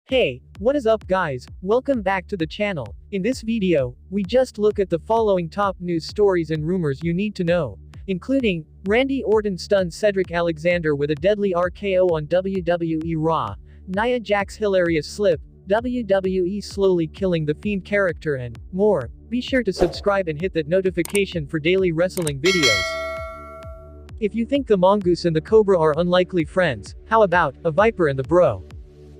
Hey, what is up guys, welcome back to the channel. In this video, we just look at the following top news stories and rumors you need to know, including, Randy Orton stuns Cedric Alexander with a deadly RKO on WWE Raw, Nia Jax hilarious slip, WWE slowly killing the Fiend character and more. Be sure to subscribe and hit that notification for daily wrestling videos. If you think the Mongoose and the Cobra are unlikely friends, how about a Viper and the Bro?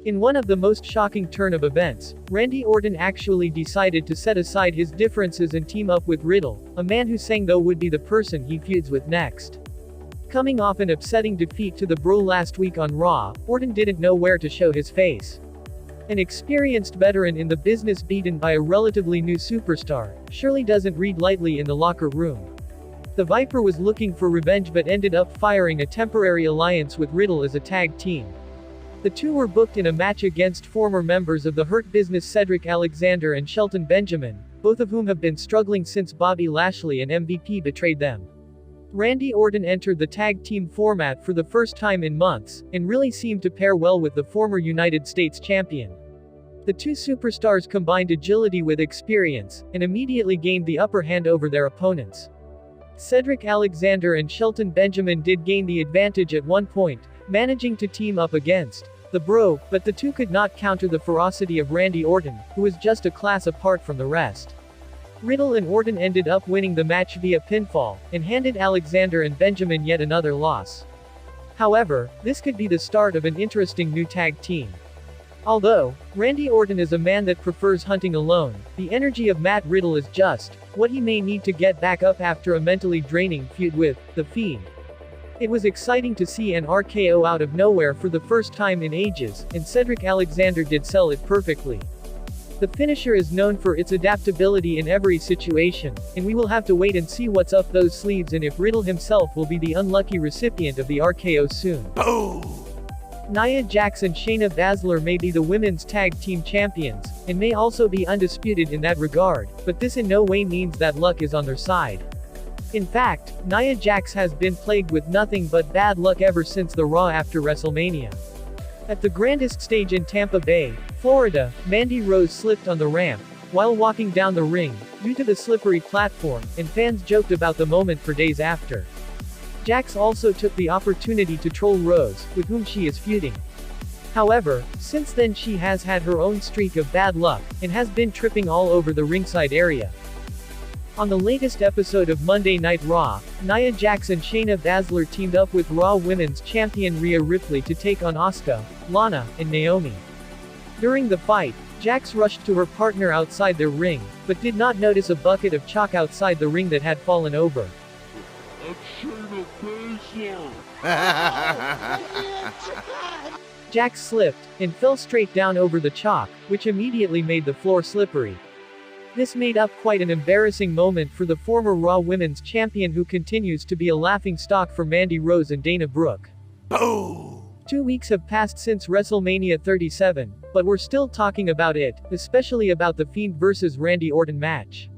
In one of the most shocking turn of events, Randy Orton actually decided to set aside his differences and team up with Riddle, a man who sang though would be the person he feuds with next. Coming off an upsetting defeat to the Bro last week on Raw, Orton didn't know where to show his face. An experienced veteran in the business beaten by a relatively new superstar, surely doesn't read lightly in the locker room. The Viper was looking for revenge but ended up firing a temporary alliance with Riddle as a tag team. The two were booked in a match against former members of the Hurt Business Cedric Alexander and Shelton Benjamin, both of whom have been struggling since Bobby Lashley and MVP betrayed them. Randy Orton entered the tag team format for the first time in months, and really seemed to pair well with the former United States champion. The two superstars combined agility with experience, and immediately gained the upper hand over their opponents. Cedric Alexander and Shelton Benjamin did gain the advantage at one point, managing to team up against the Bro, but the two could not counter the ferocity of Randy Orton, who was just a class apart from the rest. Riddle and Orton ended up winning the match via pinfall, and handed Alexander and Benjamin yet another loss. However, this could be the start of an interesting new tag team. Although Randy Orton is a man that prefers hunting alone, the energy of Matt Riddle is just what he may need to get back up after a mentally draining feud with The Fiend. It was exciting to see an RKO out of nowhere for the first time in ages, and Cedric Alexander did sell it perfectly. The finisher is known for its adaptability in every situation, and we will have to wait and see what's up those sleeves and if Riddle himself will be the unlucky recipient of the RKO soon. Boom! Nia Jax and Shayna Baszler may be the women's tag team champions, and may also be undisputed in that regard, but this in no way means that luck is on their side. In fact, Nia Jax has been plagued with nothing but bad luck ever since the Raw after WrestleMania. At the grandest stage in Tampa Bay, Florida, Mandy Rose slipped on the ramp while walking down the ring, due to the slippery platform, and fans joked about the moment for days after. Jax also took the opportunity to troll Rose, with whom she is feuding. However, since then she has had her own streak of bad luck, and has been tripping all over the ringside area. On the latest episode of Monday Night Raw, Nia Jax and Shayna Baszler teamed up with Raw Women's Champion Rhea Ripley to take on Asuka, Lana, and Naomi. During the fight, Jax rushed to her partner outside their ring, but did not notice a bucket of chalk outside the ring that had fallen over. Jax slipped, and fell straight down over the chalk, which immediately made the floor slippery. This made up quite an embarrassing moment for the former Raw Women's Champion, who continues to be a laughingstock for Mandy Rose and Dana Brooke. Boom! 2 weeks have passed since WrestleMania 37, but we're still talking about it, especially about the Fiend vs Randy Orton match.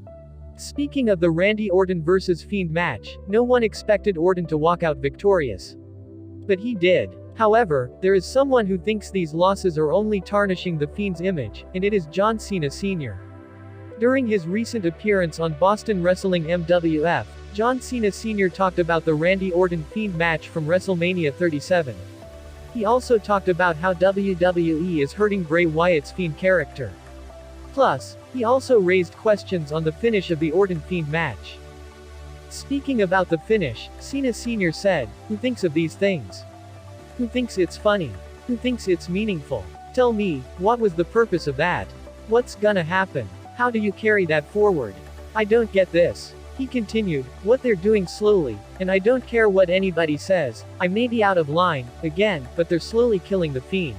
Speaking of the Randy Orton vs Fiend match, no one expected Orton to walk out victorious. But he did. However, there is someone who thinks these losses are only tarnishing the Fiend's image, and it is John Cena Sr. During his recent appearance on Boston Wrestling MWF, John Cena Sr. talked about the Randy Orton-Fiend match from WrestleMania 37. He also talked about how WWE is hurting Bray Wyatt's Fiend character. Plus, he also raised questions on the finish of the Orton-Fiend match. Speaking about the finish, Cena Sr. said, "Who thinks of these things? Who thinks it's funny? Who thinks it's meaningful? Tell me, what was the purpose of that? What's gonna happen? How do you carry that forward? I don't get this." He continued, "What they're doing slowly, and I don't care what anybody says, I may be out of line, again, but they're slowly killing the Fiend."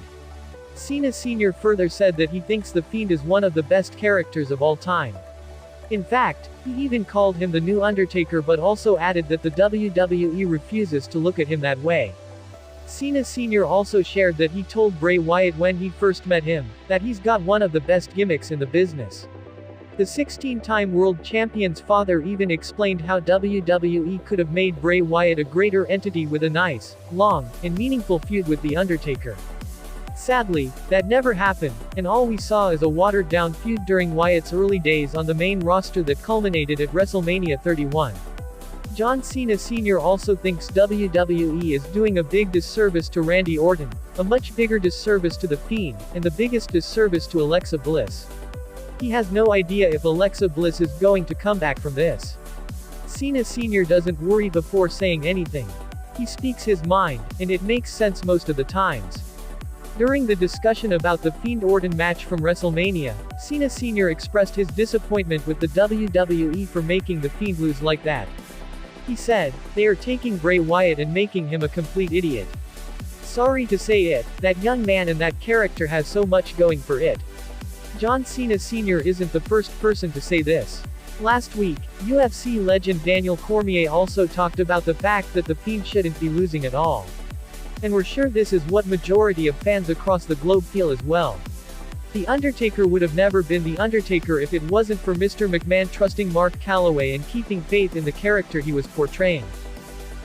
Cena Sr. further said that he thinks the Fiend is one of the best characters of all time. In fact, he even called him the new Undertaker, but also added that the WWE refuses to look at him that way. Cena Sr. also shared that he told Bray Wyatt when he first met him, that he's got one of the best gimmicks in the business. The 16-time world champion's father even explained how WWE could have made Bray Wyatt a greater entity with a nice, long, and meaningful feud with The Undertaker. Sadly, that never happened, and all we saw is a watered-down feud during Wyatt's early days on the main roster that culminated at WrestleMania 31. John Cena Sr. also thinks WWE is doing a big disservice to Randy Orton, a much bigger disservice to The Fiend, and the biggest disservice to Alexa Bliss. He has no idea if Alexa Bliss is going to come back from this. Cena Sr. doesn't worry before saying anything. He speaks his mind, and it makes sense most of the times. During the discussion about the Fiend-Orton match from WrestleMania, Cena Sr. expressed his disappointment with the WWE for making the Fiend lose like that. He said, "They are taking Bray Wyatt and making him a complete idiot. Sorry to say it, that young man and that character has so much going for it." John Cena Sr. isn't the first person to say this. Last week, UFC legend Daniel Cormier also talked about the fact that the Fiend shouldn't be losing at all. And we're sure this is what majority of fans across the globe feel as well. The Undertaker would have never been The Undertaker if it wasn't for Mr. McMahon trusting Mark Calloway and keeping faith in the character he was portraying.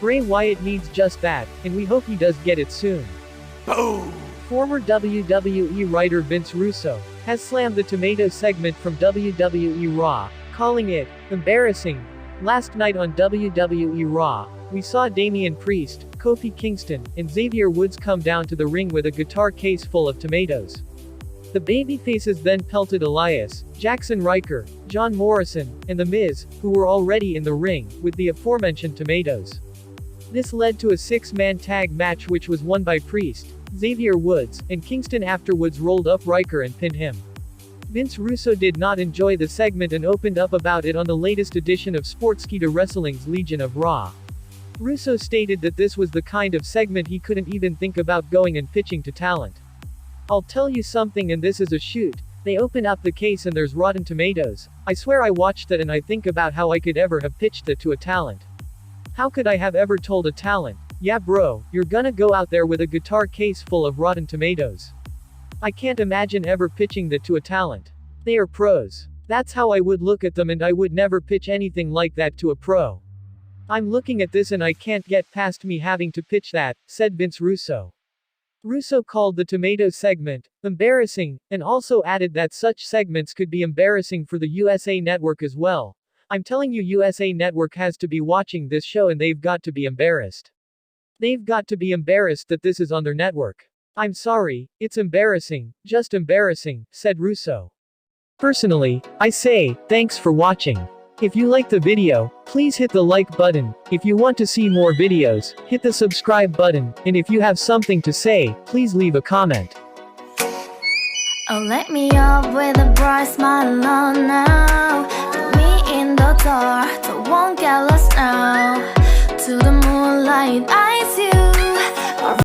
Bray Wyatt needs just that, and we hope he does get it soon. Boom! Former WWE writer Vince Russo has slammed the tomato segment from WWE Raw, calling it embarrassing. Last night on WWE Raw, we saw Damian Priest, Kofi Kingston, and Xavier Woods come down to the ring with a guitar case full of tomatoes. The babyfaces then pelted Elias, Jackson Ryker, John Morrison, and The Miz, who were already in the ring, with the aforementioned tomatoes. This led to a six-man tag match which was won by Priest, Xavier Woods, and Kingston. Afterwards rolled up Ryker and pinned him. Vince Russo did not enjoy the segment and opened up about it on the latest edition of Sportskeeda Wrestling's Legion of Raw. Russo stated that this was the kind of segment he couldn't even think about going and pitching to talent. "I'll tell you something, and this is a shoot. They open up the case and there's rotten tomatoes. I swear I watched that and I think about how I could ever have pitched that to a talent. How could I have ever told a talent, yeah bro, you're gonna go out there with a guitar case full of rotten tomatoes? I can't imagine ever pitching that to a talent. They are pros. That's how I would look at them, and I would never pitch anything like that to a pro. I'm looking at this and I can't get past me having to pitch that," said Vince Russo. Russo called the tomato segment embarrassing, and also added that such segments could be embarrassing for the USA Network as well. "I'm telling you, USA Network has to be watching this show and they've got to be embarrassed. They've got to be embarrassed that this is on their network. I'm sorry, it's embarrassing, just embarrassing," said Russo. Personally, I say, thanks for watching. If you like the video, please hit the like button. If you want to see more videos, hit the subscribe button, and if you have something to say, please leave a comment. Oh, let me up with a bright smile on now. Put me in the dark, so won't get lost now. To the moonlight, eyes you